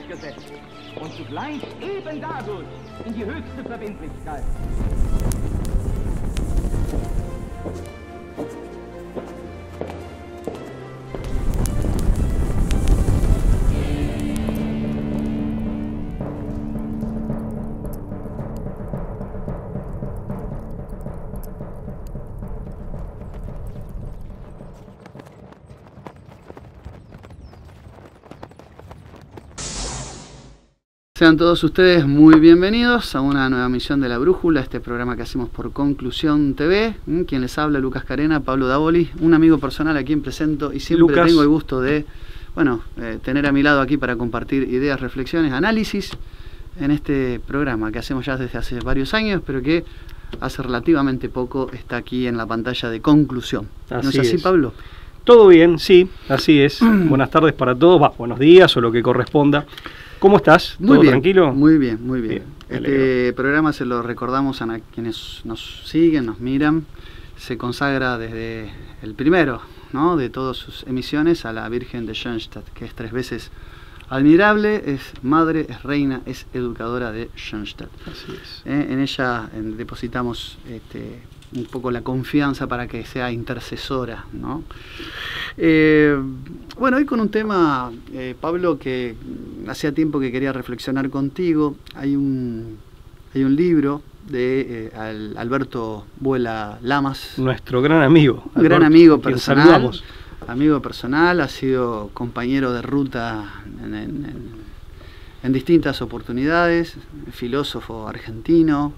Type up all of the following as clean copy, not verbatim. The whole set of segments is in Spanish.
durchgesetzt und zugleich eben dadurch in die höchste Verbindlichkeit. Sean todos ustedes muy bienvenidos a una nueva emisión de La Brújula, este programa que hacemos por Conclusión TV. Quien les habla, Lucas Carena, Pablo Davoli, un amigo personal a quien presento y siempre Lucas. Tengo el gusto de tener a mi lado aquí para compartir ideas, reflexiones, análisis en este programa que hacemos ya desde hace varios años, pero que hace relativamente poco está aquí en la pantalla de Conclusión. ¿No es así, Pablo? Todo bien, sí, así es. Buenas tardes para todos, buenos días o lo que corresponda. ¿Cómo estás? Muy ¿Todo bien, tranquilo? Muy bien, muy bien. Bien, este programa se lo recordamos a quienes nos siguen, nos miran. Se consagra desde el primero, ¿no?, de todas sus emisiones a la Virgen de Schoenstatt, que es 3 veces admirable, es madre, es reina, es educadora de Schoenstatt. Así es. En ella depositamos un poco la confianza para que sea intercesora, ¿no? Bueno, hoy con un tema, Pablo, que hacía tiempo que quería reflexionar contigo. Hay un libro de Alberto Buela Lamas. Nuestro gran amigo. Un gran amigo personal. Saludamos. Amigo personal, ha sido compañero de ruta en distintas oportunidades, filósofo argentino.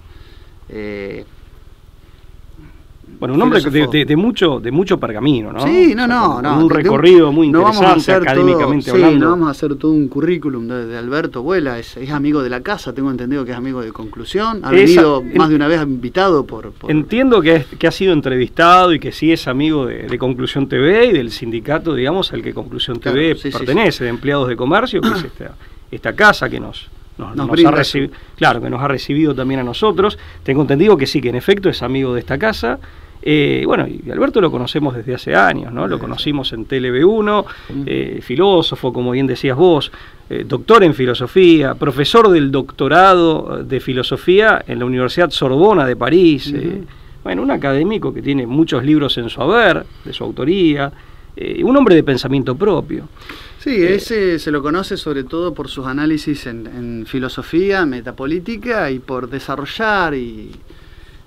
Bueno, un hombre de mucho pergamino, ¿no? Sí, un recorrido muy interesante académicamente hablando. Sí, no vamos a hacer todo un currículum de Alberto Buela. Es amigo de la casa, tengo entendido que es amigo de Conclusión. Ha venido más de una vez invitado por... Entiendo que ha sido entrevistado y que sí es amigo de Conclusión TV y del sindicato, digamos, al que Conclusión TV pertenece, de empleados de comercio, que es esta casa que nos ha recibido, claro, que nos ha recibido también a nosotros. Tengo entendido que sí, que en efecto es amigo de esta casa. Bueno, y Alberto lo conocemos desde hace años, ¿no? Lo conocimos en TLB1, filósofo, como bien decías vos, doctor en filosofía, profesor del doctorado de filosofía en la Universidad Sorbona de París. Bueno, un académico que tiene muchos libros en su haber, de su autoría, un hombre de pensamiento propio. Sí, se lo conoce sobre todo por sus análisis en filosofía, metapolítica y por desarrollar y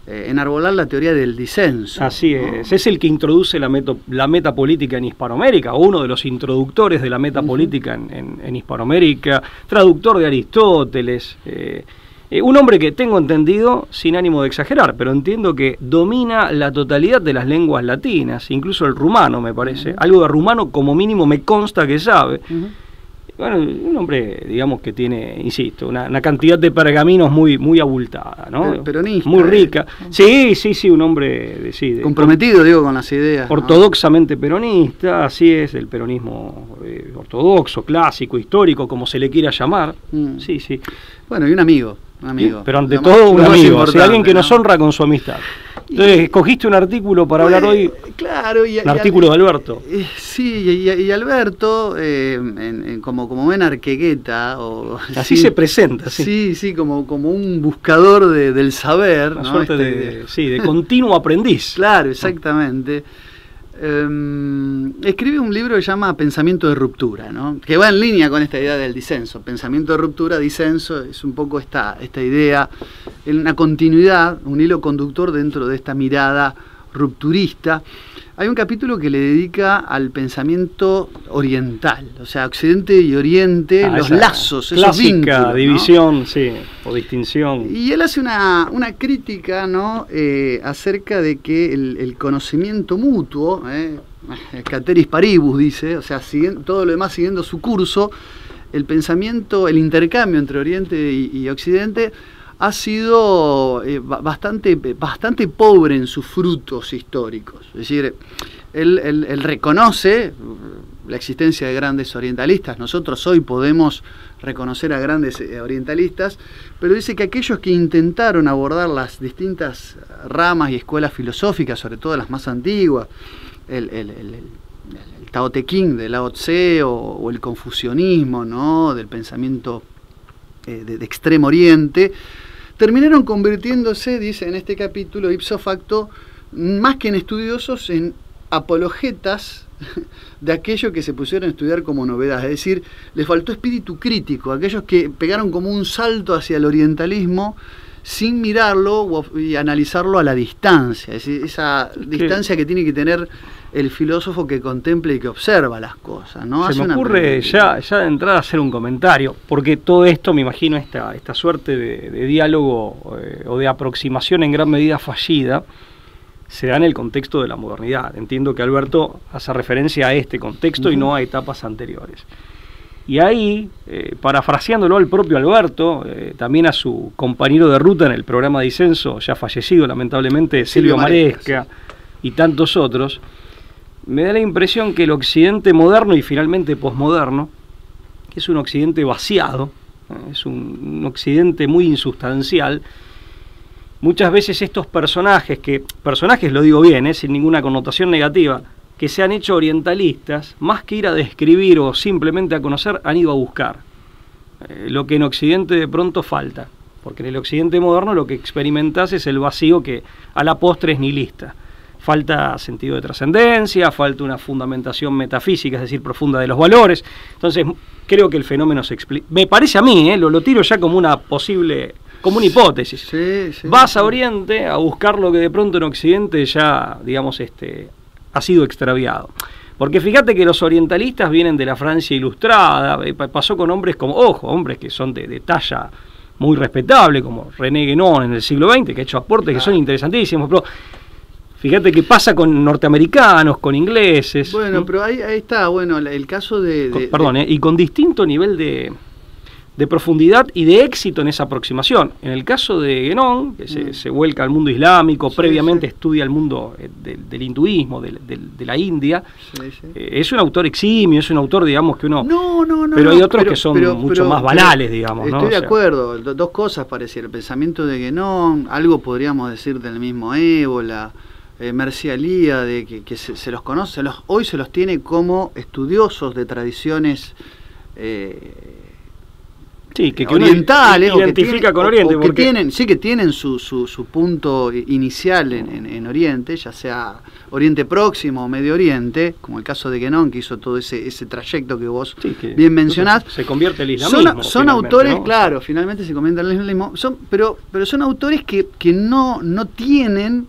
enarbolar la teoría del disenso. Así es, ¿no? Es el que introduce la metapolítica en Hispanoamérica, o uno de los introductores de la metapolítica en Hispanoamérica, traductor de Aristóteles. Un hombre que tengo entendido, sin ánimo de exagerar, pero entiendo que domina la totalidad de las lenguas latinas, incluso el rumano, me parece. Algo de rumano como mínimo me consta que sabe. Bueno, un hombre, digamos, que tiene, insisto, una cantidad de pergaminos muy abultada, ¿no? Peronista. Muy rica. Sí, un hombre comprometido, digo, con las ideas. Ortodoxamente peronista, así es, el peronismo ortodoxo, clásico, histórico, como se le quiera llamar. Sí. Bueno, y un amigo. Pero ante todo un amigo, alguien que nos honra con su amistad. Entonces, escogiste un artículo para hablar hoy. Claro, un artículo de Alberto. Sí, y Alberto, como buen arquegueta. Así se presenta. Sí, como un buscador del saber. Una suerte de continuo aprendiz. Claro, exactamente. Escribe un libro que se llama Pensamiento de Ruptura, ¿no? Que va en línea con esta idea del disenso. Pensamiento de ruptura, disenso, es un poco esta idea, una continuidad, un hilo conductor dentro de esta mirada rupturista. Hay un capítulo que le dedica al pensamiento oriental, o sea, Occidente y Oriente, los lazos, esos vínculos, ¿no? División, sí, o distinción. Y él hace una crítica, ¿no?, acerca de que el conocimiento mutuo, Cateris paribus, dice, o sea, todo lo demás siguiendo su curso, el pensamiento, el intercambio entre Oriente y Occidente ha sido bastante pobre en sus frutos históricos. Es decir, él reconoce la existencia de grandes orientalistas. Nosotros hoy podemos reconocer a grandes orientalistas, pero dice que aquellos que intentaron abordar las distintas ramas y escuelas filosóficas, sobre todo las más antiguas, Tao Te Ching de Lao Tse o el confucianismo, ¿no? Del pensamiento de Extremo Oriente, terminaron convirtiéndose, dice en este capítulo, ipso facto, más que en estudiosos, en apologetas de aquello que se pusieron a estudiar como novedad. Es decir, les faltó espíritu crítico, aquellos que pegaron como un salto hacia el orientalismo sin mirarlo y analizarlo a la distancia, es decir, esa distancia que tiene que tener el filósofo que contempla y que observa las cosas, ¿no? Se me ocurre ya de entrada hacer un comentario, porque todo esto, me imagino, esta suerte de diálogo o de aproximación en gran medida fallida, se da en el contexto de la modernidad. Entiendo que Alberto hace referencia a este contexto y no a etapas anteriores. Y ahí, parafraseándolo al propio Alberto, también a su compañero de ruta en el programa Disenso, ya fallecido lamentablemente, Silvio Maresca, y tantos otros, me da la impresión que el occidente moderno y finalmente posmoderno, que es un occidente vaciado, es un occidente muy insustancial, muchas veces estos personajes lo digo bien, sin ninguna connotación negativa, que se han hecho orientalistas, más que ir a describir o simplemente a conocer, han ido a buscar lo que en Occidente de pronto falta, porque en el Occidente moderno lo que experimentás es el vacío que a la postre es nihilista. Falta sentido de trascendencia, falta una fundamentación metafísica, es decir, profunda de los valores. Entonces, creo que el fenómeno se explica. Me parece a mí, lo tiro ya como una posible, como una hipótesis. Sí, vas a Oriente a buscar lo que de pronto en Occidente ya, digamos, ha sido extraviado. Porque fíjate que los orientalistas vienen de la Francia ilustrada, pasó con hombres como, hombres que son de talla muy respetable, como René Guénon en el siglo XX, que ha hecho aportes que son interesantísimos, pero fíjate qué pasa con norteamericanos, con ingleses. Bueno, pero ahí está, bueno, el caso y con distinto nivel de profundidad y de éxito en esa aproximación. En el caso de Guénon, que se vuelca al mundo islámico, previamente estudia el mundo del hinduismo, de la India, es un autor eximio, es un autor, digamos, que uno... Pero hay otros que son mucho más banales, digamos. Estoy de acuerdo, dos cosas parecieron. El pensamiento de Guénon, algo podríamos decir del mismo Ébola, Mercé Alía, de que se los conoce, hoy se los tiene como estudiosos de tradiciones... que orientales, uno identifica con Oriente, que tienen su punto inicial en Oriente, ya sea Oriente Próximo o Medio Oriente, como el caso de Guénon, que hizo todo ese trayecto que vos bien mencionás. Se convierte el islamismo. Son autores, ¿no? Claro, finalmente se convierte el islamismo, pero son autores que no tienen...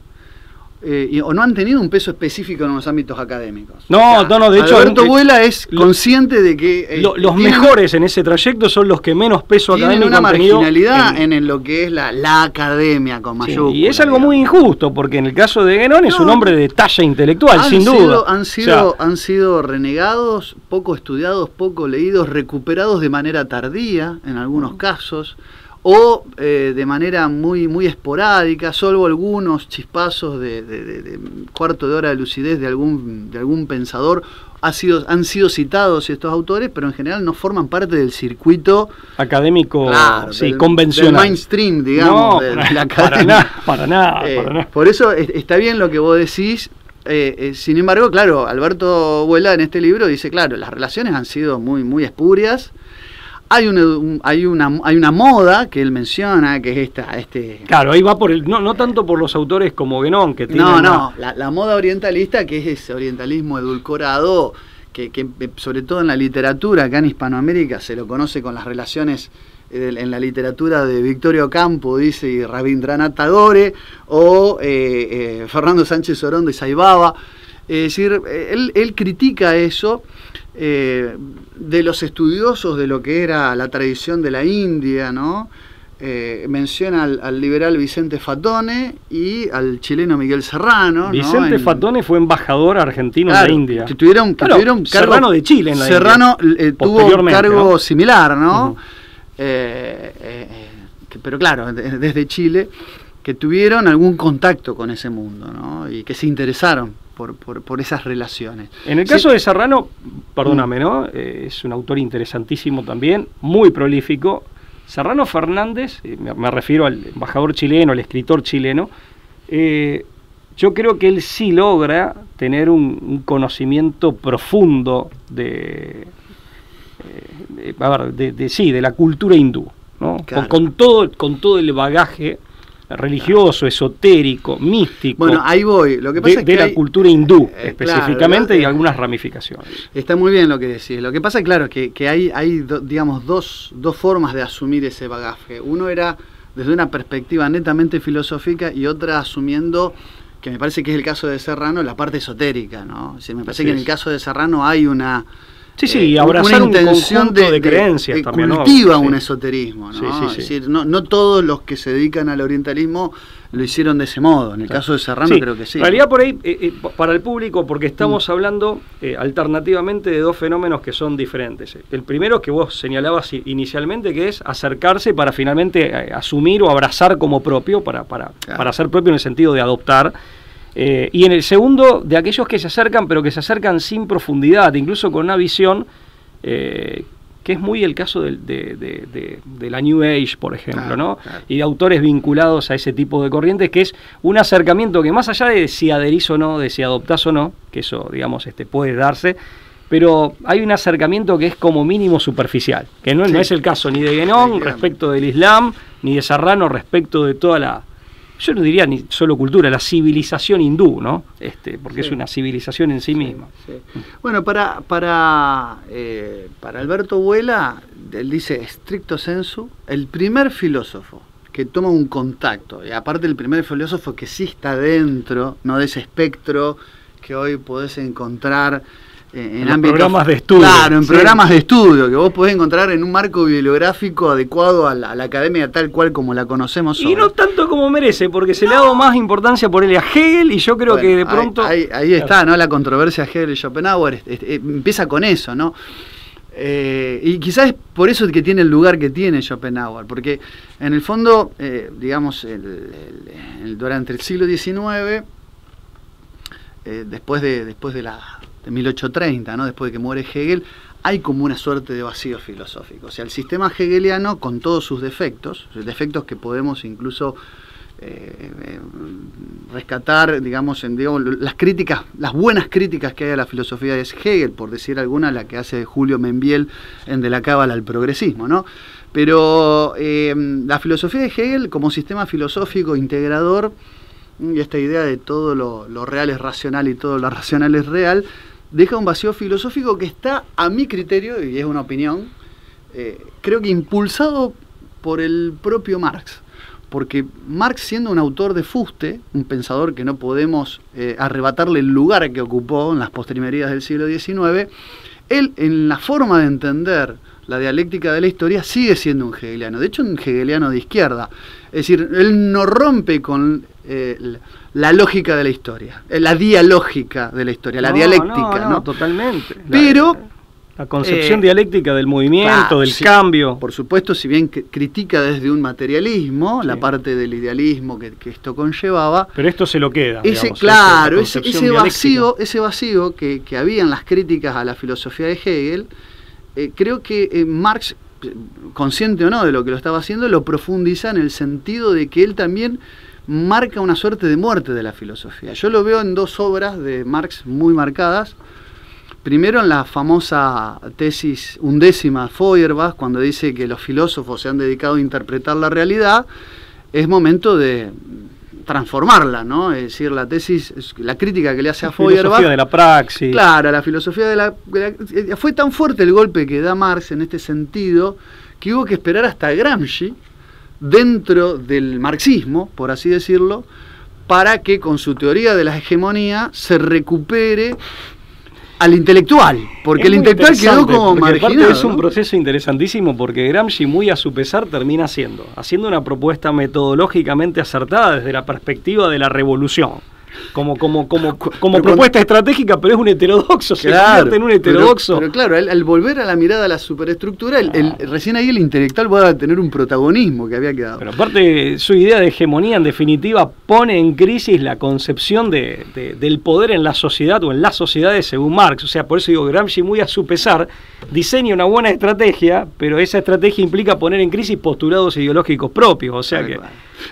o no han tenido un peso específico en los ámbitos académicos. De hecho Alberto Vuela es consciente de que los mejores en ese trayecto son los que menos peso académico tienen una marginalidad en lo que es la academia con mayúsculas. Y es algo muy injusto, porque en el caso de Guénon es un hombre de talla intelectual, sin duda. Han sido renegados, poco estudiados, poco leídos, recuperados de manera tardía en algunos casos, o de manera muy esporádica, salvo algunos chispazos de cuarto de hora de lucidez de algún pensador, han sido citados estos autores, pero en general no forman parte del circuito académico, convencional, del mainstream, digamos, de la academia. Para nada. Por eso está bien lo que vos decís. Sin embargo, claro, Alberto Vuela en este libro dice, claro, las relaciones han sido muy espurias. Hay una moda que él menciona, que es Claro, ahí va por no tanto por los autores como Guénon, que tienen... la moda orientalista, que es ese orientalismo edulcorado, que sobre todo en la literatura, acá en Hispanoamérica, se lo conoce con las relaciones en la literatura de Victorio Campo, dice, y Rabindranath Tagore, o Fernando Sánchez Orondo y Saibaba. Es decir, él critica eso, de los estudiosos de lo que era la tradición de la India, ¿no? Menciona al liberal Vicente Fatone y al chileno Miguel Serrano. Vicente Fatone fue embajador argentino en la India. Tuvieron cargo, Serrano de Chile en la Serrano India. Tuvo cargo similar, ¿no? Pero claro, desde Chile, que tuvieron algún contacto con ese mundo, ¿no? Y que se interesaron por esas relaciones. En el caso de Serrano, perdóname, ¿no? Es un autor interesantísimo también, muy prolífico. Serrano Fernández, me refiero al embajador chileno, al escritor chileno, yo creo que él sí logra tener un conocimiento profundo de la cultura hindú, ¿no? Claro. Con todo el bagaje religioso, esotérico, místico. Bueno, ahí voy. Lo que pasa es que la cultura hindú, específicamente, claro, y algunas ramificaciones. Está muy bien lo que decís. Lo que pasa, claro, que hay digamos, dos formas de asumir ese bagaje. Uno era desde una perspectiva netamente filosófica y otra asumiendo, que me parece que es el caso de Serrano, la parte esotérica, ¿no? O sea, me parece que en el caso de Serrano hay una... Sí, abrazar una intención un conjunto de creencias también, cultiva, ¿no? un esoterismo, ¿no? Sí. Es decir, no todos los que se dedican al orientalismo lo hicieron de ese modo. En el caso de Serrano creo que sí. En realidad por ahí, para el público, porque estamos hablando alternativamente de dos fenómenos que son diferentes. El primero que vos señalabas inicialmente, que es acercarse para finalmente asumir o abrazar como propio, para ser propio en el sentido de adoptar. Y en el segundo, de aquellos que se acercan, pero que se acercan sin profundidad, incluso con una visión, que es muy el caso de la New Age, por ejemplo, ¿no? Claro. Y de autores vinculados a ese tipo de corrientes, que es un acercamiento que más allá de si adherís o no, de si adoptás o no, que eso, digamos, puede darse, pero hay un acercamiento que es como mínimo superficial, que no es el caso ni de Guénon respecto del Islam, ni de Serrano respecto de toda la... Yo no diría ni solo cultura, la civilización hindú, ¿no? Porque es una civilización en sí misma. Sí. Bueno, para Alberto Vuela, él dice, stricto sensu, el primer filósofo que toma un contacto, y aparte el primer filósofo que sí está dentro, no de ese espectro que hoy podés encontrar en ámbitos, programas de estudio. Claro, en programas de estudio, que vos podés encontrar en un marco bibliográfico adecuado a la academia tal cual como la conocemos hoy. Y no tanto como merece, porque se le ha dado más importancia por él a Hegel, y yo creo que de pronto... Ahí está, ¿no? La controversia Hegel y Schopenhauer empieza con eso, ¿no? Y quizás es por eso que tiene el lugar que tiene Schopenhauer, porque en el fondo, digamos, durante el siglo XIX, después de 1830, ¿no? Después de que muere Hegel, hay como una suerte de vacío filosófico. O sea, el sistema hegeliano, con todos sus defectos que podemos incluso rescatar, digamos, las críticas, las buenas críticas que hay a la filosofía de Hegel, por decir alguna, la que hace Julio Membiel en De la Cábala al progresismo, ¿no? Pero la filosofía de Hegel como sistema filosófico integrador, y esta idea de todo lo real es racional y todo lo racional es real, deja un vacío filosófico que está, a mi criterio, y es una opinión, creo que impulsado por el propio Marx. Porque Marx, siendo un autor de fuste, un pensador que no podemos arrebatarle el lugar que ocupó en las postrimerías del siglo XIX, él, en la forma de entender la dialéctica de la historia, sigue siendo un hegeliano. De hecho, un hegeliano de izquierda. Es decir, él no rompe con la lógica de la historia, la dialógica de la historia, la dialéctica, ¿no? Totalmente. Pero la concepción dialéctica del movimiento, del cambio. Por supuesto, si bien critica desde un materialismo, la parte del idealismo que esto conllevaba. Pero esto se lo queda. Ese vacío que había en las críticas a la filosofía de Hegel, creo que Marx, consciente o no de lo que lo estaba haciendo, lo profundiza en el sentido de que él también marca una suerte de muerte de la filosofía. Yo lo veo en dos obras de Marx muy marcadas. Primero en la famosa tesis 11ª Feuerbach, cuando dice que los filósofos se han dedicado a interpretar la realidad, es momento de transformarla, ¿no? Es decir, la tesis, la crítica que le hace a Feuerbach... La filosofía de la praxis. Claro, la filosofía de la... Fue tan fuerte el golpe que da Marx en este sentido, que hubo que esperar hasta Gramsci, dentro del marxismo, por así decirlo, para que con su teoría de la hegemonía se recupere al intelectual, porque el intelectual quedó como marginado. Aparte es un proceso interesantísimo, porque Gramsci, muy a su pesar, termina haciendo una propuesta metodológicamente acertada desde la perspectiva de la revolución. Como propuesta estratégica, pero es un heterodoxo, se convierte en un heterodoxo. Pero claro, al volver a la mirada a la superestructura, recién ahí el intelectual va a tener un protagonismo que había quedado. Pero aparte, su idea de hegemonía, en definitiva, pone en crisis la concepción del poder en la sociedad o en las sociedades según Marx. O sea, por eso digo, Gramsci, muy a su pesar, diseña una buena estrategia, pero esa estrategia implica poner en crisis postulados ideológicos propios. O sea que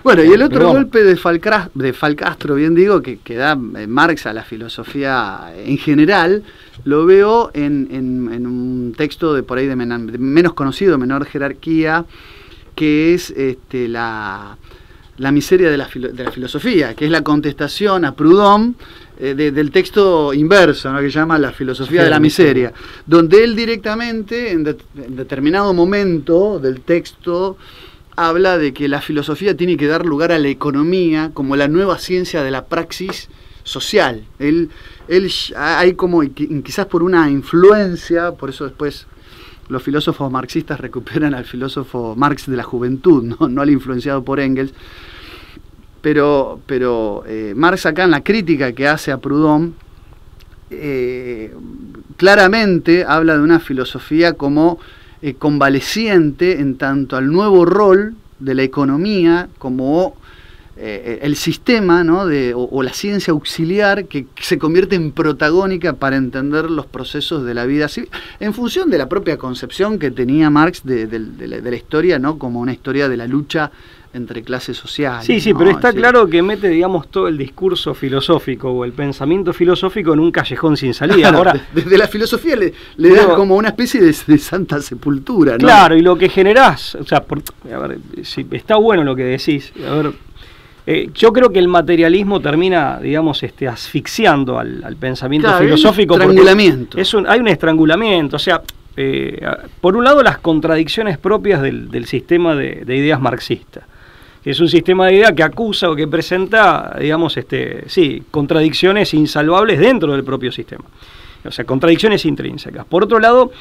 Bueno, y el otro golpe de Falcastro, bien digo, que da Marx a la filosofía en general, lo veo en un texto de por ahí de menos conocido, menor jerarquía, que es la miseria de la filosofía, que es la contestación a Proudhon del texto inverso, ¿no?, que llama La filosofía de la miseria, donde él directamente, en determinado momento del texto, habla de que la filosofía tiene que dar lugar a la economía como la nueva ciencia de la praxis social. Él hay como, quizás por una influencia, por eso después los filósofos marxistas recuperan al filósofo Marx de la juventud, no al influenciado por Engels, pero Marx acá en la crítica que hace a Proudhon claramente habla de una filosofía como convaleciente en tanto al nuevo rol de la economía como el sistema, ¿no?, o la ciencia auxiliar que se convierte en protagónica para entender los procesos de la vida civil, en función de la propia concepción que tenía Marx de la historia, ¿no?, como una historia de la lucha entre clases sociales. Sí, ¿no? pero está claro que mete, digamos, todo el discurso filosófico o el pensamiento filosófico en un callejón sin salida. Claro, ahora, desde la filosofía le da como una especie de santa sepultura, ¿no? Claro, y lo que generás, o sea, a ver, si está bueno lo que decís, a ver, yo creo que el materialismo termina, digamos, asfixiando al pensamiento filosófico. Hay un estrangulamiento. Hay un estrangulamiento, o sea, por un lado las contradicciones propias del sistema de ideas marxista, que es un sistema de ideas que acusa o que presenta, digamos, contradicciones insalvables dentro del propio sistema, o sea, contradicciones intrínsecas. Por otro lado,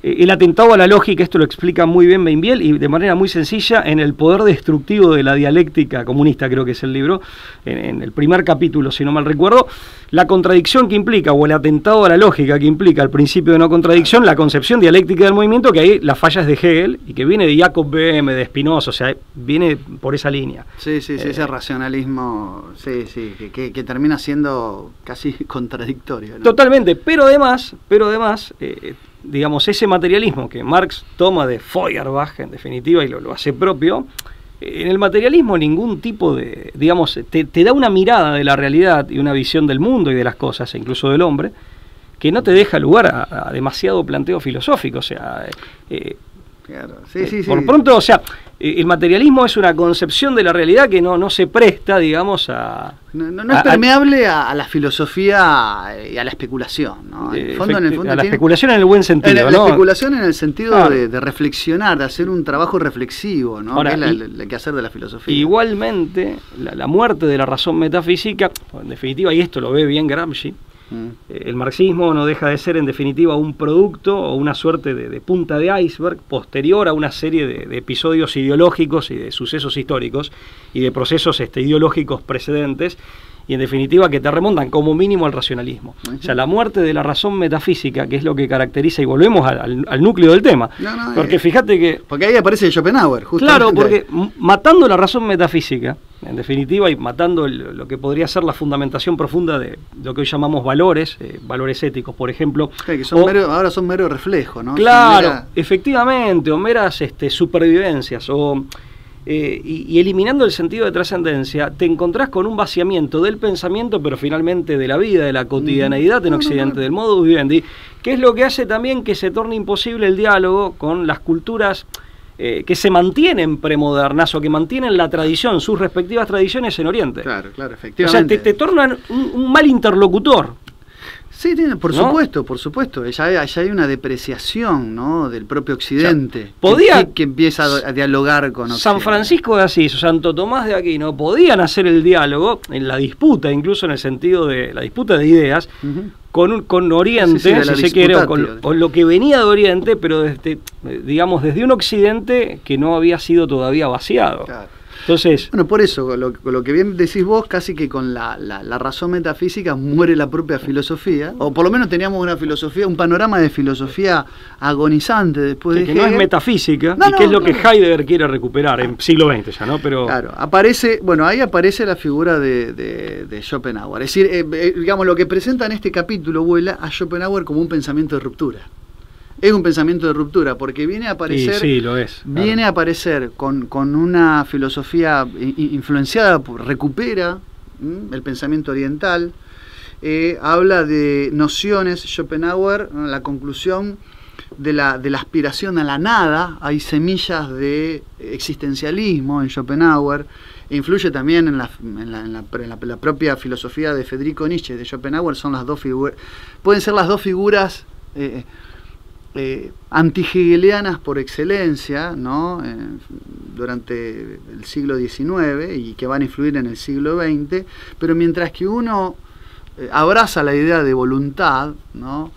el atentado a la lógica, esto lo explica muy bien Beinviel y de manera muy sencilla en El poder destructivo de la dialéctica comunista, creo que es el libro, en el primer capítulo, si no mal recuerdo, la contradicción que implica, o el atentado a la lógica que implica el principio de no contradicción, la concepción dialéctica del movimiento, que ahí la falla es de Hegel y que viene de Jacob Böhme, de Spinoza, o sea, viene por esa línea. Sí, ese racionalismo, que termina siendo casi contradictorio, ¿no? Totalmente, pero además, digamos, ese materialismo que Marx toma de Feuerbach, en definitiva, y lo hace propio, en el materialismo ningún tipo de, digamos, te da una mirada de la realidad y una visión del mundo y de las cosas, e incluso del hombre, que no te deja lugar a demasiado planteo filosófico, o sea... Claro. Por pronto, o sea, el materialismo es una concepción de la realidad que no se presta, digamos, a... No es permeable a la filosofía y a la especulación, ¿no? En el fondo a la especulación en el buen sentido, ¿no? La especulación en el sentido de reflexionar, de hacer un trabajo reflexivo, ¿no? Ahora, que es el quehacer de la filosofía. Igualmente, la muerte de la razón metafísica, en definitiva, y esto lo ve bien Gramsci, el marxismo no deja de ser en definitiva un producto o una suerte de punta de iceberg posterior a una serie de episodios ideológicos y de sucesos históricos y de procesos ideológicos precedentes, y en definitiva que te remontan como mínimo al racionalismo. O sea, la muerte de la razón metafísica, que es lo que caracteriza, y volvemos al núcleo del tema, porque fíjate que... Porque ahí aparece Schopenhauer, justamente. Claro, porque matando la razón metafísica, en definitiva, y matando lo que podría ser la fundamentación profunda de lo que hoy llamamos valores, valores éticos, por ejemplo. Que ahora son mero reflejo, ¿no? Claro, efectivamente, o meras supervivencias, y eliminando el sentido de trascendencia, te encontrás con un vaciamiento del pensamiento, pero finalmente de la vida, de la cotidianeidad en Occidente, del modus vivendi, que es lo que hace también que se torne imposible el diálogo con las culturas que se mantienen premodernas o que mantienen la tradición, sus respectivas tradiciones en Oriente. Claro, efectivamente. O sea, te tornan un mal interlocutor. Sí, por supuesto. Ya hay una depreciación, ¿no?, del propio Occidente, o sea, que empieza a dialogar con Occidente. San Francisco de Asís o Santo Tomás de Aquino podían hacer el diálogo en la disputa, incluso en el sentido de la disputa de ideas, con Oriente, si se quiere, o con lo que venía de Oriente, pero digamos desde un Occidente que no había sido todavía vaciado. Claro. Entonces, bueno, por eso, lo que bien decís vos, casi que con la razón metafísica muere la propia filosofía, o por lo menos teníamos una filosofía, un panorama de filosofía agonizante después de Hegel. Que no es metafísica, que es lo que Heidegger quiere recuperar en siglo XX ya, ¿no? Pero claro, ahí aparece la figura de Schopenhauer. Es decir, digamos, lo que presenta en este capítulo vuela a Schopenhauer como un pensamiento de ruptura. es un pensamiento de ruptura, porque viene a aparecer, sí, lo es, claro. Viene a aparecer con una filosofía influenciada, recupera el pensamiento oriental, habla de nociones, Schopenhauer, la conclusión de la aspiración a la nada, hay semillas de existencialismo en Schopenhauer, influye también en la propia filosofía de Friedrich Nietzsche, de Schopenhauer, son las dos figuras, pueden ser las dos figuras anti-hegelianas por excelencia, ¿no? Durante el siglo XIX y que van a influir en el siglo XX, pero mientras que uno abraza la idea de voluntad, ¿no?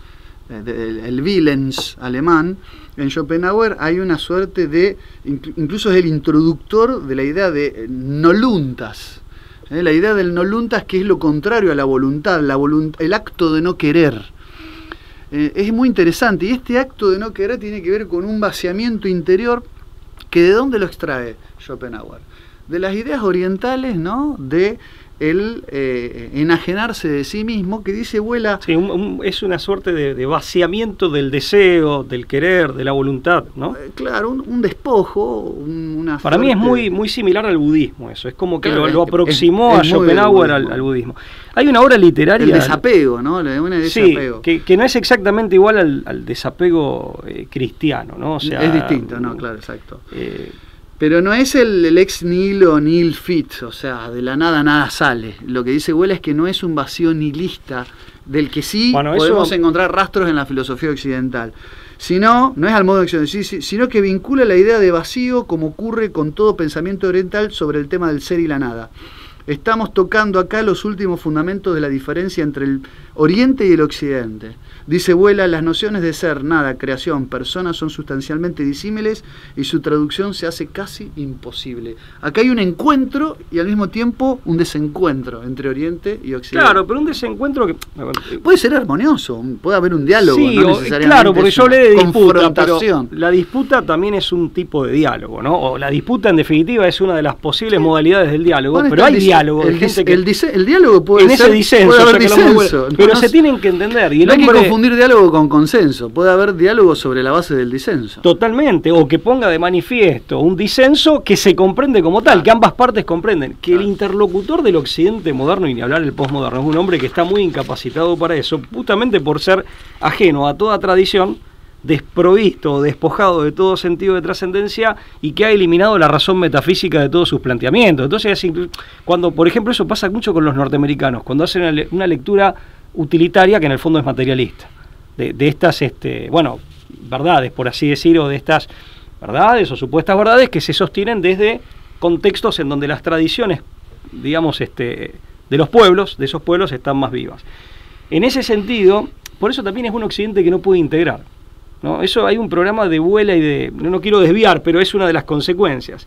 El Willens alemán, en Schopenhauer hay una suerte de, incluso es el introductor de la idea de noluntas, la idea del noluntas, que es lo contrario a la voluntad, el acto de no querer. Es muy interesante, y este acto de no querer tiene que ver con un vaciamiento interior que ¿de dónde lo extrae Schopenhauer? De las ideas orientales, ¿no? De el enajenarse de sí mismo, que dice Vuela... Sí, es una suerte de vaciamiento del deseo, del querer, de la voluntad, ¿no? Claro, un despojo, Para mí es muy similar al budismo eso, es como que claro, lo aproximó a Schopenhauer al budismo. Hay una obra literaria... El desapego, ¿no? Una de desapego. Sí, que no es exactamente igual al desapego cristiano, ¿no? O sea, es distinto, ¿no? Claro, exacto. Pero no es el ex nihilo nihil fit, o sea, de la nada sale. Lo que dice Vuela es que no es un vacío nihilista, del que sí podemos encontrar rastros en la filosofía occidental. Sino, no es al modo occidental, sino que vincula la idea de vacío, como ocurre con todo pensamiento oriental, sobre el tema del ser y la nada. Estamos tocando acá los últimos fundamentos de la diferencia entre el Oriente y el Occidente. Dice Vuela, las nociones de ser, nada, creación, persona son sustancialmente disímiles y su traducción se hace casi imposible. Acá hay un encuentro y al mismo tiempo un desencuentro entre Oriente y Occidente. Claro, pero un desencuentro que... puede ser armonioso, puede haber un diálogo, sí, no necesariamente claro, porque yo hablé de disputa, pero confrontación. La disputa también es un tipo de diálogo, ¿no? O la disputa en definitiva es una de las posibles modalidades del diálogo, bueno, pero hay diálogo. El diálogo puede en ser... ese disenso, puede haber disenso. Pero se tienen que entender. Y el no hay hombre, que confundir diálogo con consenso, puede haber diálogo sobre la base del disenso. Totalmente, o que ponga de manifiesto un disenso que se comprende como tal, que ambas partes comprenden, que el interlocutor del occidente moderno, y ni hablar el posmoderno, es un hombre que está muy incapacitado para eso, justamente por ser ajeno a toda tradición, desprovisto o despojado de todo sentido de trascendencia y que ha eliminado la razón metafísica de todos sus planteamientos. Entonces, cuando, por ejemplo, eso pasa mucho con los norteamericanos, cuando hacen una lectura utilitaria que en el fondo es materialista, de estas, verdades, por así decirlo, de estas verdades o supuestas verdades que se sostienen desde contextos en donde las tradiciones, digamos, de los pueblos, de esos pueblos, están más vivas. En ese sentido, por eso también es un occidente que no puede integrar, ¿no? Eso hay un programa de Vuela y no quiero desviar, pero es una de las consecuencias.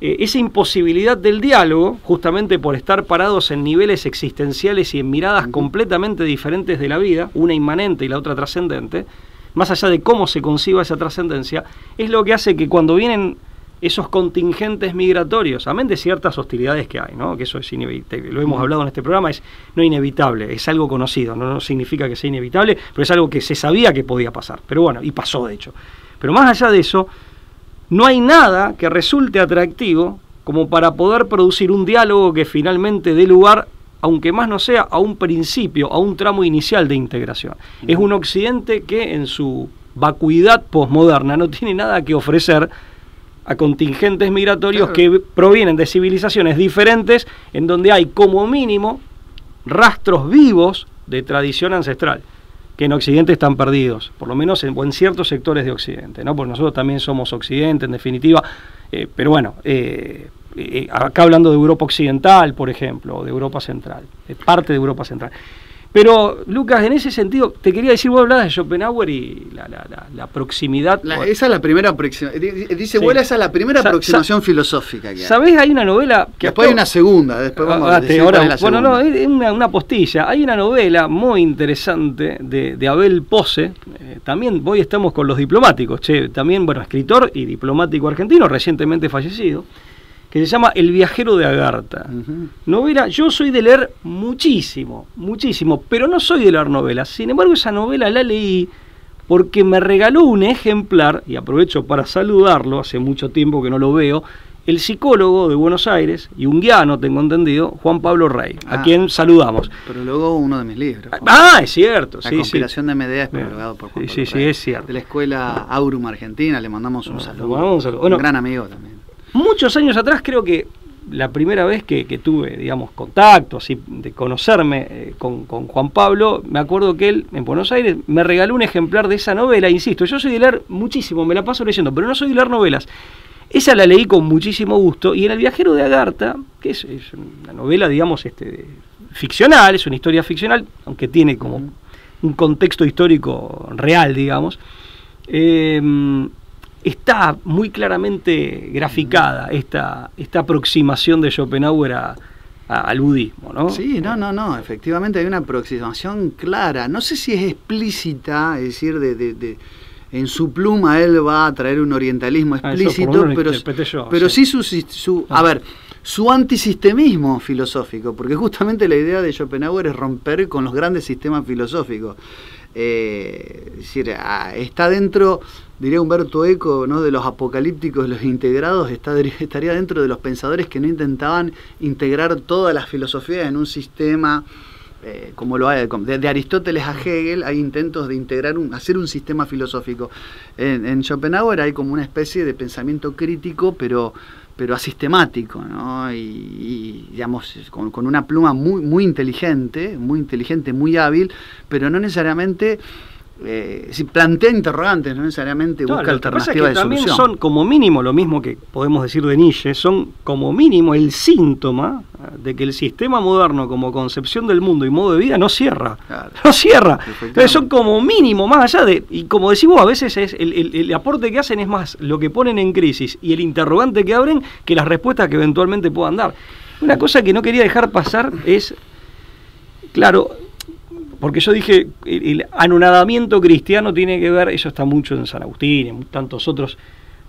Esa imposibilidad del diálogo, justamente por estar parados en niveles existenciales y en miradas completamente diferentes de la vida, una inmanente y la otra trascendente, más allá de cómo se conciba esa trascendencia, es lo que hace que cuando vienen esos contingentes migratorios, amén de ciertas hostilidades que hay, ¿no? Que eso es inevitable, lo hemos hablado en este programa, es no inevitable, es algo conocido, no significa que sea inevitable, pero es algo que se sabía que podía pasar, pero bueno, y pasó de hecho. Pero más allá de eso, no hay nada que resulte atractivo como para poder producir un diálogo que finalmente dé lugar, aunque más no sea, a un principio, a un tramo inicial de integración. Es un occidente que en su vacuidad posmoderna no tiene nada que ofrecer a contingentes migratorios que provienen de civilizaciones diferentes, en donde hay como mínimo rastros vivos de tradición ancestral, que en Occidente están perdidos, por lo menos en ciertos sectores de Occidente, ¿no? Porque nosotros también somos Occidente, en definitiva, pero bueno, acá hablando de Europa Occidental, por ejemplo, o de Europa Central, de parte de Europa Central. Pero, Lucas, en ese sentido, te quería decir, vos hablabas de Schopenhauer y la proximidad. Esa es la primera aproximación. Dice Vuela, esa es la primera aproximación filosófica que hay. ¿Sabés? Hay una novela que después hay una segunda, después vamos a decir cuál es la segunda. Bueno, no, es una postilla. Hay una novela muy interesante de Abel Pose. También hoy estamos con los diplomáticos. También, escritor y diplomático argentino, recientemente fallecido, que se llama El viajero de Agartha. Novela, yo soy de leer muchísimo, pero no soy de leer novelas. Sin embargo, esa novela la leí porque me regaló un ejemplar, y aprovecho para saludarlo, hace mucho tiempo que no lo veo, el psicólogo de Buenos Aires, y unguiano, tengo entendido, Juan Pablo Rey, a quien saludamos. Pero luego uno de mis libros. Es cierto. La conspiración de Medea es prologado por Juan Pablo Rey. Es cierto. De la escuela Aurum Argentina, le mandamos un saludo. Bueno, un gran amigo también. Muchos años atrás, creo que la primera vez que tuve, digamos, contacto, así, de conocerme con Juan Pablo, me acuerdo que él, en Buenos Aires, me regaló un ejemplar de esa novela. Insisto, yo soy de leer muchísimo, me la paso leyendo, pero no soy de leer novelas. Esa la leí con muchísimo gusto, y en El viajero de Agartha, que es una novela, digamos, ficcional, es una historia ficcional, aunque tiene como un contexto histórico real, digamos, está muy claramente graficada esta aproximación de Schopenhauer al budismo, ¿no? Sí, no, efectivamente hay una aproximación clara, no sé si es explícita, es decir, en su pluma él va a traer un orientalismo explícito, pero sí su antisistemismo filosófico, porque justamente la idea de Schopenhauer es romper con los grandes sistemas filosóficos. Es decir, está dentro, diría Humberto Eco, ¿no?, de los apocalípticos, los integrados, estaría dentro de los pensadores que no intentaban integrar todas las filosofías en un sistema. Como lo hay, de Aristóteles a Hegel hay intentos de integrar, hacer un sistema filosófico. En Schopenhauer hay como una especie de pensamiento crítico, pero asistemático, ¿no? Y digamos, con una pluma muy inteligente, muy hábil, pero no necesariamente si plantea interrogantes, no necesariamente busca alternativas de también solución. Son como mínimo, lo mismo que podemos decir de Nietzsche, son como mínimo el síntoma de que el sistema moderno como concepción del mundo y modo de vida no cierra. Claro. No cierra. Entonces son como mínimo, más allá de, y como decís vos, a veces es el aporte que hacen es más lo que ponen en crisis y el interrogante que abren que las respuestas que eventualmente puedan dar. Una cosa que no quería dejar pasar es, claro, porque yo dije, el anonadamiento cristiano tiene que ver, eso está mucho en San Agustín, en tantos otros,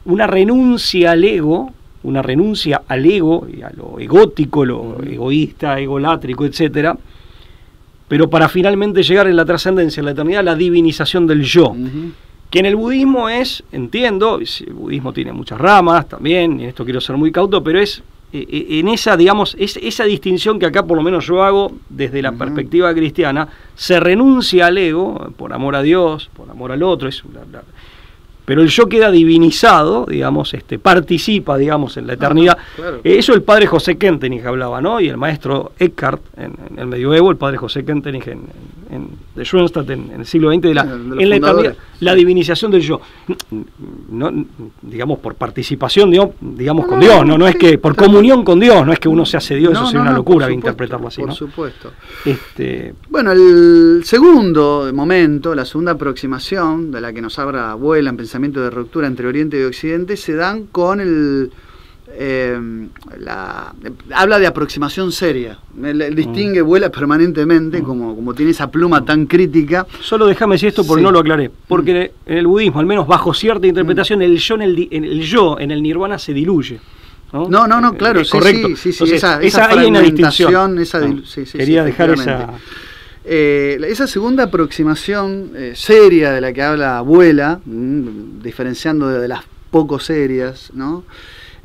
una renuncia al ego y a lo egótico, lo egoísta, egolátrico, etcétera, pero para finalmente llegar en la trascendencia, en la eternidad, a la divinización del yo. Que en el budismo entiendo, el budismo tiene muchas ramas también, y en esto quiero ser muy cauto, pero es en esa, digamos, esa distinción que acá por lo menos yo hago desde la perspectiva cristiana, se renuncia al ego por amor a Dios, por amor al otro, pero el yo queda divinizado, digamos, participa, digamos, en la eternidad. Claro. Eso el padre José Kentenich hablaba, ¿no? Y el maestro Eckhart en el medioevo, el padre José Kentenich de Schoenstatt en el siglo XX, en la eternidad, la divinización del yo. No, digamos, por participación, digamos, con Dios, no es que por comunión con Dios, no es que uno se hace Dios, eso sería una locura interpretarlo así, ¿no? Por supuesto. Bueno, el segundo momento, la segunda aproximación de la que nos vuela en pensamiento de ruptura entre Oriente y Occidente, se dan con habla de aproximación seria, distingue, vuela permanentemente, como tiene esa pluma tan crítica. Solo déjame decir esto porque no lo aclaré, porque en el budismo, al menos bajo cierta interpretación, el yo en el nirvana se diluye. No, claro, correcto. Sí, entonces, esa hay una distinción. Quería dejar esa segunda aproximación seria de la que habla Vuela, diferenciando de las poco serias, ¿no?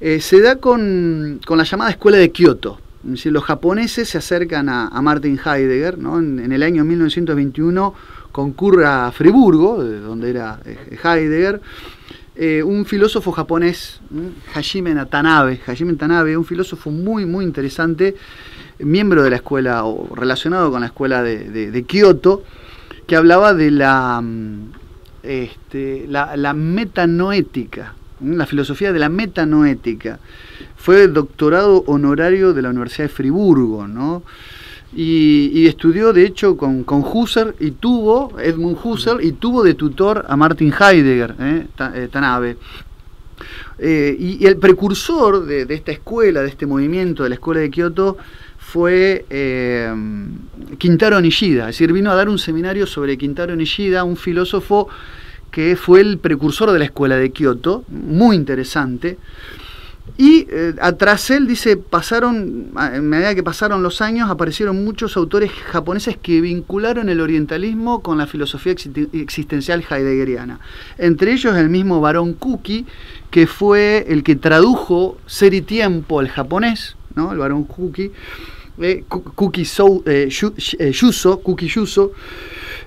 Se da con la llamada Escuela de Kioto. Es decir, los japoneses se acercan a Martin Heidegger, ¿no? En el año 1921 concurre a Friburgo, de donde era Heidegger, un filósofo japonés, Hajime Tanabe, un filósofo muy interesante, miembro de la escuela, o relacionado con la escuela de Kioto, que hablaba de la metanoética, la filosofía de la metanoética. Fue doctorado honorario de la Universidad de Friburgo, ¿no? Y estudió, de hecho, con Husserl, y Edmund Husserl, y tuvo de tutor a Martin Heidegger, Tanabe. Y el precursor de esta escuela, de este movimiento de la escuela de Kioto, fue Kintaro Nishida. Es decir, vino a dar un seminario sobre Kintaro Nishida, un filósofo que fue el precursor de la escuela de Kioto, muy interesante. Y tras él, dice, a medida que pasaron los años, aparecieron muchos autores japoneses que vincularon el orientalismo con la filosofía existencial heideggeriana. Entre ellos el mismo Barón Kuki, que fue el que tradujo Ser y Tiempo al japonés, ¿no? El Barón Kuki, Kuki Yuso,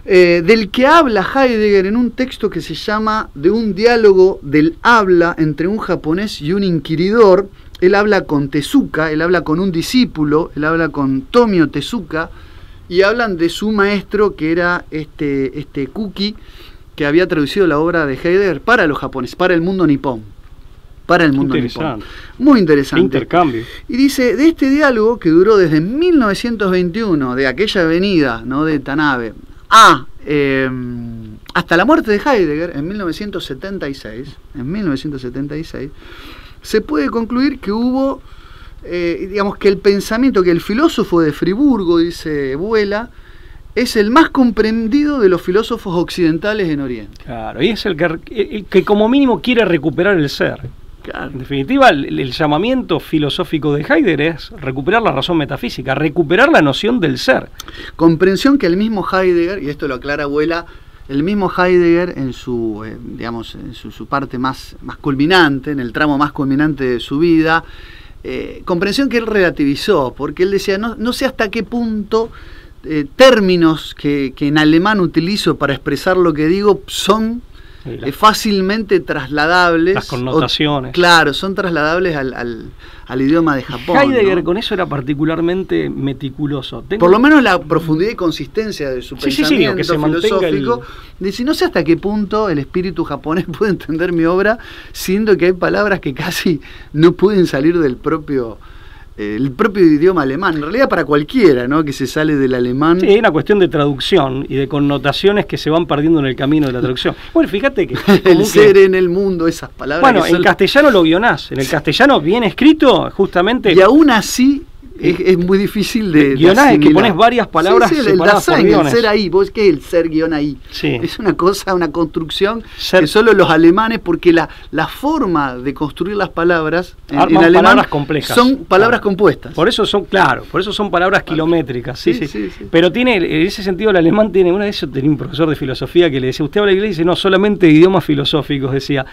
del que habla Heidegger en un texto que se llama De un diálogo del habla entre un japonés y un inquiridor. Él habla con Tezuka, él habla con un discípulo, él habla con Tomio Tezuka, y hablan de su maestro, que era este Kuki, que había traducido la obra de Heidegger para los japoneses, para el mundo nipón. Para el mundo nipón. Muy interesante. Intercambio. Y dice, de este diálogo que duró desde 1921, de aquella avenida, ¿no?, de Tanabe, hasta la muerte de Heidegger en 1976, se puede concluir que hubo, digamos, que el pensamiento, que el filósofo de Friburgo, dice Vuela, es el más comprendido de los filósofos occidentales en Oriente. Claro, y es el que como mínimo quiere recuperar el ser. Claro. En definitiva, el llamamiento filosófico de Heidegger es recuperar la razón metafísica, recuperar la noción del ser. Comprensión que el mismo Heidegger, y esto lo aclara Vuela, el mismo Heidegger en su, digamos, en su parte más culminante, en el tramo más culminante de su vida, comprensión que él relativizó, porque él decía, no sé hasta qué punto términos que en alemán utilizo para expresar lo que digo son fácilmente trasladables. Las connotaciones. Claro, son trasladables al idioma de Japón. Heidegger, ¿no?, con con eso era particularmente meticuloso. Por lo menos la profundidad y consistencia de su pensamiento que se filosófico. Dice, no sé hasta qué punto el espíritu japonés puede entender mi obra, siendo que hay palabras que casi no pueden salir del propio idioma alemán, en realidad para cualquiera, ¿no?, que se sale del alemán. Sí, es una cuestión de traducción y de connotaciones que se van perdiendo en el camino de la traducción. Bueno, fíjate que el ser en el mundo, esas palabras. Bueno, en castellano lo guionás, en el castellano bien escrito, justamente. Y aún así es muy difícil de guionás, es que pones varias palabras separadas por guiones. El ser ahí, vos, ¿qué es el ser guión ahí? Sí. Es una cosa, una construcción que solo los alemanes, porque la forma de construir las palabras en alemán palabras complejas. Son palabras compuestas. Por eso son palabras kilométricas. Sí. Pero tiene, en ese sentido, el alemán tiene, una vez yo tenía un profesor de filosofía que le decía, ¿usted habla inglés? Y dice, no, solamente idiomas filosóficos, decía.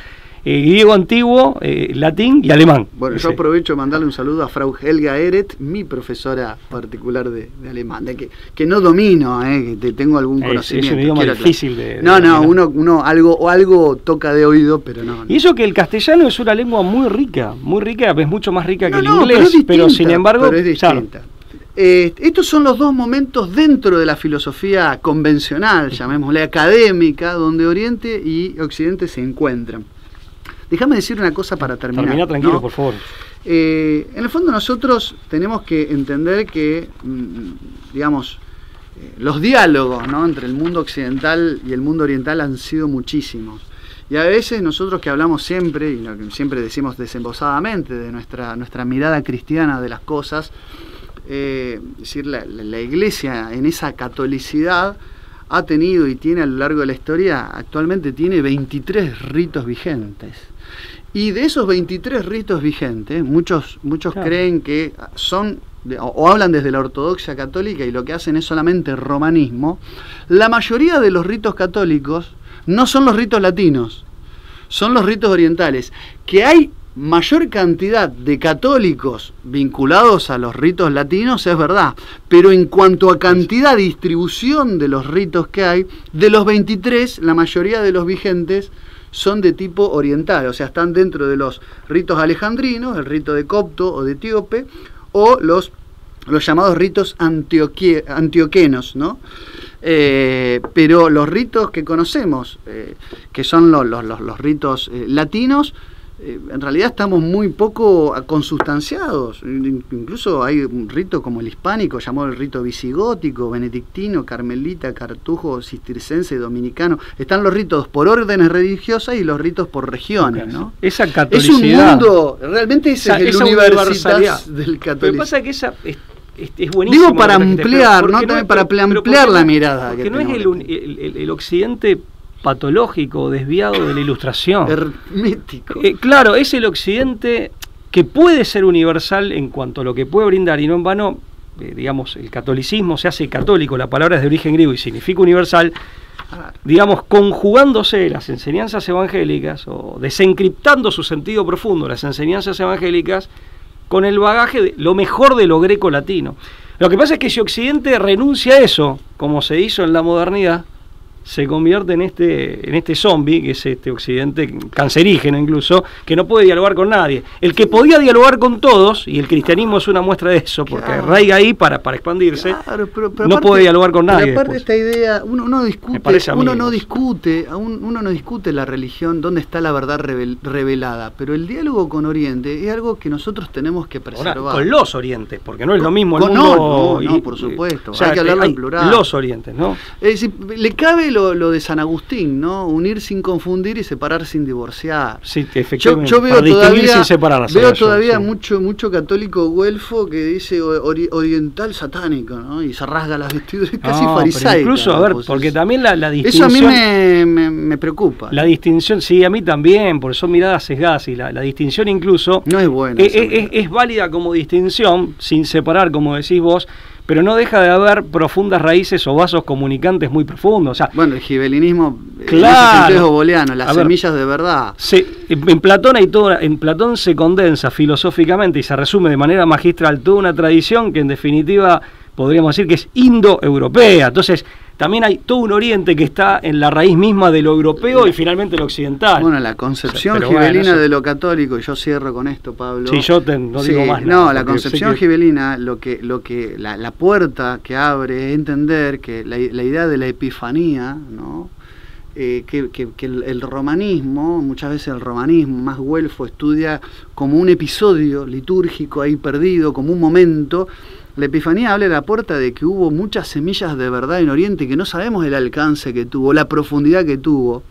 Griego antiguo, latín y alemán. Bueno, yo aprovecho de mandarle un saludo a Frau Helga Eret, mi profesora particular de alemán, que no domino, que tengo algún conocimiento. Es un idioma difícil de uno algo toca de oído, pero no. Y eso que el castellano es una lengua muy rica, es mucho más rica que el inglés, pero sin embargo es distinta. Estos son los dos momentos dentro de la filosofía convencional, llamémosle académica, donde Oriente y Occidente se encuentran. Déjame decir una cosa para terminar. Termina tranquilo, ¿no? Por favor. En el fondo nosotros tenemos que entender que, digamos, los diálogos, ¿no?, entre el mundo occidental y el mundo oriental han sido muchísimos. Y a veces nosotros que hablamos siempre, y lo que siempre decimos desembosadamente, de nuestra mirada cristiana de las cosas, es decir, la Iglesia en esa catolicidad ha tenido y tiene a lo largo de la historia, actualmente tiene 23 ritos vigentes. Y de esos 23 ritos vigentes, muchos claro, creen que son, o hablan desde la ortodoxia católica y lo que hacen es solamente romanismo. La mayoría de los ritos católicos no son los ritos latinos, son los ritos orientales. Que hay mayor cantidad de católicos vinculados a los ritos latinos es verdad, pero en cuanto a cantidad y distribución de los ritos que hay, de los 23, la mayoría de los vigentes son de tipo oriental, o sea, están dentro de los ritos alejandrinos, el rito de Copto o de Etíope, o los llamados ritos antioquenos, ¿no? Pero los ritos que conocemos, que son los ritos latinos, en realidad estamos muy poco consustanciados. Incluso hay un rito como el hispánico, llamado el rito visigótico, benedictino, carmelita, cartujo, cisterciense, dominicano. Están los ritos por órdenes religiosas y los ritos por regiones, ¿no? Esa catolicidad. Es un mundo, realmente ese es el universalidad del catolicismo. Lo que pasa es que esa es buenísimo. Digo para ampliar, ¿no? También para ampliar la mirada. Porque no es el occidente patológico, desviado de la ilustración. Hermético. Claro, es el occidente que puede ser universal en cuanto a lo que puede brindar, y no en vano, digamos, el catolicismo se hace católico, la palabra es de origen griego y significa universal, digamos, conjugándose las enseñanzas evangélicas o desencriptando su sentido profundo, las enseñanzas evangélicas, con el bagaje de lo mejor de lo greco-latino. Lo que pasa es que si Occidente renuncia a eso, como se hizo en la modernidad, se convierte en este zombie, que es este Occidente cancerígeno incluso, que no puede dialogar con nadie. El que podía dialogar con todos, y el cristianismo es una muestra de eso, porque arraiga ahí para expandirse, pero no aparte, puede dialogar con nadie. Pero aparte esta idea, uno no discute la religión, dónde está la verdad revelada, pero el diálogo con Oriente es algo que nosotros tenemos que preservar. Ahora, con los orientes, porque no es lo mismo el mundo. No, por supuesto, o sea, hay que hablarlo en plural. Los orientes, ¿no? Es decir, le cabe lo de San Agustín, ¿no? Unir sin confundir y separar sin divorciar. Sí, efectivamente. Yo veo todavía, sin separar, mucho católico güelfo que dice oriental satánico, ¿no? Y se rasga las vestiduras, casi farisaica. Incluso, a ver, porque también la distinción... Eso a mí me preocupa. La distinción, sí, a mí también, porque son miradas sesgadas, y la distinción incluso... No es buena. Es válida como distinción, sin separar, como decís vos, pero no deja de haber profundas raíces o vasos comunicantes muy profundos. O sea, bueno, el gibelinismo, claro, es booleano, las semillas de verdad. En Platón se condensa filosóficamente y se resume de manera magistral toda una tradición que en definitiva podríamos decir que es indoeuropea. Entonces, también hay todo un oriente que está en la raíz misma de lo europeo y finalmente lo occidental. Bueno, la concepción gibelina de lo católico, y yo cierro con esto, Pablo. Sí, yo no digo más nada. No, la concepción gibelina, la puerta que abre es entender que la idea de la epifanía, ¿no? Que el romanismo, muchas veces el romanismo más güelfo estudia como un episodio litúrgico ahí perdido, como un momento. La Epifanía habla de la puerta de que hubo muchas semillas de verdad en Oriente que no sabemos el alcance que tuvo, la profundidad que tuvo,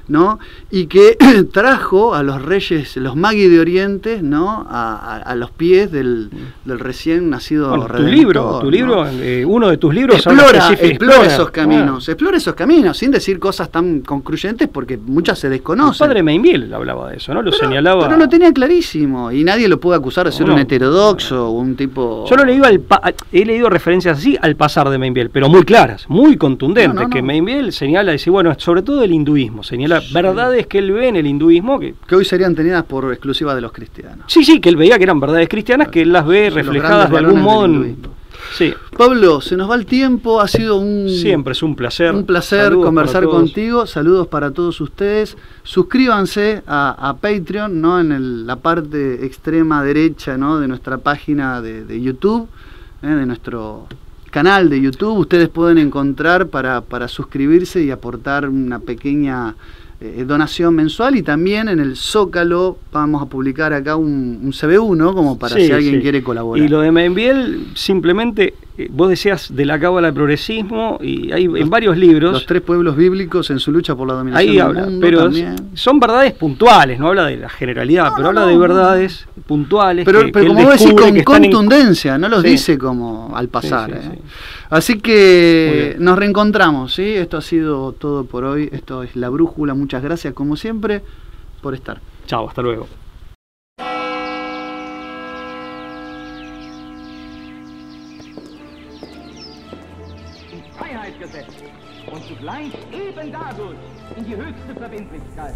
¿no? Y que trajo a los reyes, los magui de Oriente, ¿no? A los pies del recién nacido Redentor. Tu libro, uno de tus libros explora esos caminos, explora esos caminos, sin decir cosas tan concluyentes porque muchas se desconocen. El padre Mainville hablaba de eso, ¿no? Señalaba. Pero lo tenía clarísimo y nadie lo puede acusar de ser un heterodoxo o un tipo. Yo he leído referencias así al pasar de Mainville, pero muy claras, muy contundentes, que Mainville señala, dice, bueno, sobre todo el hinduismo, señala verdades que él ve en el hinduismo que hoy serían tenidas por exclusiva de los cristianos. Sí, que él veía que eran verdades cristianas, que él las ve reflejadas de algún modo en... Sí. Pablo, se nos va el tiempo, ha sido siempre es un placer. Un placer conversar contigo. Saludos para todos ustedes. Suscríbanse a Patreon, ¿no? En la parte extrema derecha, ¿no? De nuestra página de YouTube, de nuestro canal de YouTube. Ustedes pueden encontrar para suscribirse y aportar una pequeña donación mensual, y también en el Zócalo vamos a publicar acá un CBU, ¿no? Como para si alguien quiere colaborar. Y lo de Mainville, simplemente, vos decías de la cábala del progresismo, y hay en varios libros. Los 3 pueblos bíblicos en su lucha por la dominación ahí habla, del mundo, pero también. Son verdades puntuales, no habla de la generalidad, pero habla de verdades puntuales. Pero como vos decís, con contundencia, no los dice como al pasar. Así que nos reencontramos, ¿sí? Esto ha sido todo por hoy. Esto es La Brújula. Muchas gracias, como siempre, por estar. Chao, hasta luego. Freiheitsgesetz und zugleich eben dadurch in die höchste Verbindlichkeit.